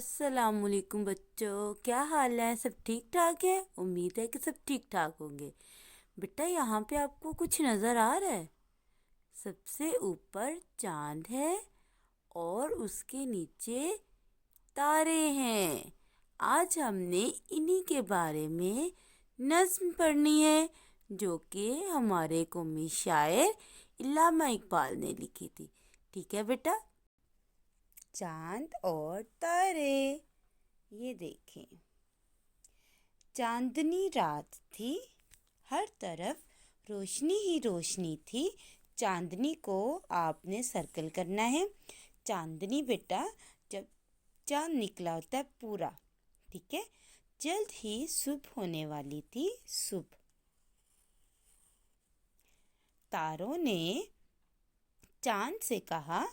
السلام علیکم بچوں، کیا حال ہے؟ سب ٹھیک ٹھاک ہے؟ امید ہے کہ سب ٹھیک ٹھاک ہوں گے۔ بیٹا یہاں پہ آپ کو کچھ نظر آ رہا ہے؟ سب سے اوپر چاند ہے اور اس کے نیچے تارے ہیں۔ آج ہم نے انہی کے بارے میں نظم پڑھنی ہے جو کہ ہمارے قومی شاعر علامہ اقبال نے لکھی تھی۔ ٹھیک ہے بیٹا؟ چاند اور تارے، یہ دیکھیں۔ چاندنی رات تھی، ہر طرف روشنی ہی روشنی تھی۔ چاندنی کو آپ نے سرکل کرنا ہے۔ چاندنی بیٹا جب چاند نکلا ہوتا ہے پورا، ٹھیک ہے، جلد ہی صبح ہونے والی تھی، صبح۔ تاروں نے چاند سے کہا،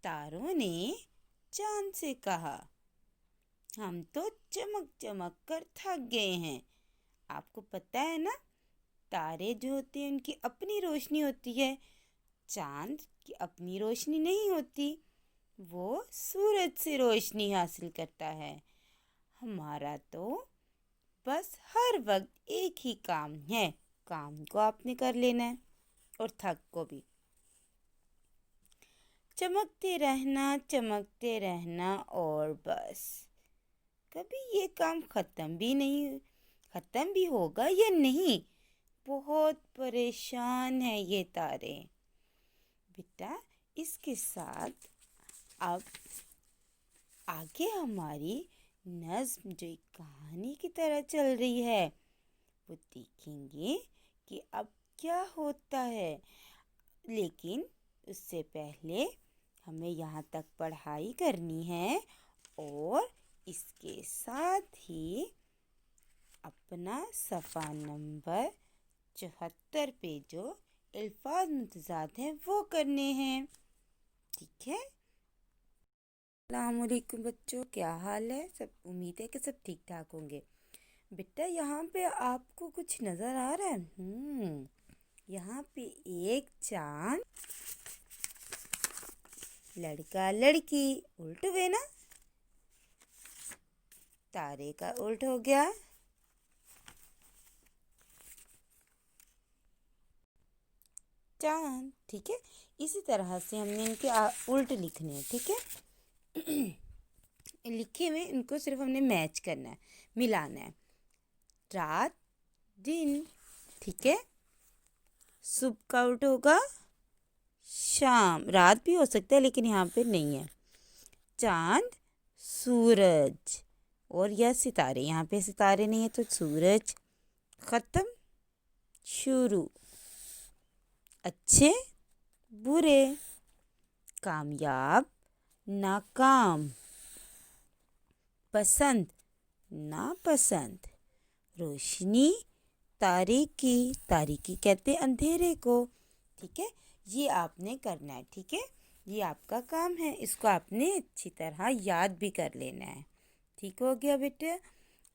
تاروں نے چاند سے کہا، ہم تو چمک چمک کر تھک گئے ہیں۔ آپ کو پتہ ہے نا، تارے جو ہوتے ہیں ان کی اپنی روشنی ہوتی ہے، چاند کی اپنی روشنی نہیں ہوتی، وہ سورج سے روشنی حاصل کرتا ہے۔ ہمارا تو بس ہر وقت ایک ہی کام ہے، کام کو آپ نے کر لینا ہے اور تھک کو بھی۔ چمکتے رہنا اور بس، کبھی یہ کام ختم بھی ہوگا یا نہیں؟ بہت پریشان ہے یہ تارے۔ بیٹا اس کے ساتھ اب آگے ہماری نظم جو ایک کہانی کی طرح چل رہی ہے، وہ دیکھیں گے کہ اب کیا ہوتا ہے۔ لیکن اس سے پہلے ہمیں یہاں تک پڑھائی کرنی ہے اور اس کے ساتھ ہی اپنا صفحہ نمبر 74 پہ جو الفاظ متضاد ہیں وہ کرنے ہیں، ٹھیک ہے؟ السلام علیکم بچوں، کیا حال ہے؟ سب امید ہے کہ سب ٹھیک ٹھاک ہوں گے۔ بیٹا یہاں پہ آپ کو کچھ نظر آ رہا ہے؟ یہاں پہ ایک چاند، لڑکا لڑکی، الٹ ہوئے نا، تارے کا الٹ ہو گیا، چاند، ٹھیک ہے؟ اسی طرح سے ہم نے ان کے الٹ لکھنے ہیں، ٹھیک ہے؟ لکھے ہوئے ان کو صرف ہم نے میچ کرنا ہے، ملانا ہے۔ رات، دن، ٹھیک ہے؟ صبح کا الٹ ہوگا شام، رات بھی ہو سکتا ہے لیکن یہاں پہ نہیں ہے۔ چاند، سورج، اور یا ستارے، یہاں پہ ستارے نہیں ہیں تو سورج۔ ختم، شروع، اچھے، برے، کامیاب، ناکام، پسند، ناپسند، روشنی، تاریکی، تاریکی کہتے ہیں اندھیرے کو، ٹھیک ہے؟ یہ آپ نے کرنا ہے، ٹھیک ہے؟ یہ آپ کا کام ہے، اس کو آپ نے اچھی طرح یاد بھی کر لینا ہے۔ ٹھیک ہو گیا بیٹے؟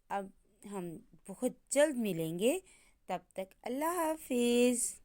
اب ہم بہت جلد ملیں گے، تب تک اللہ حافظ۔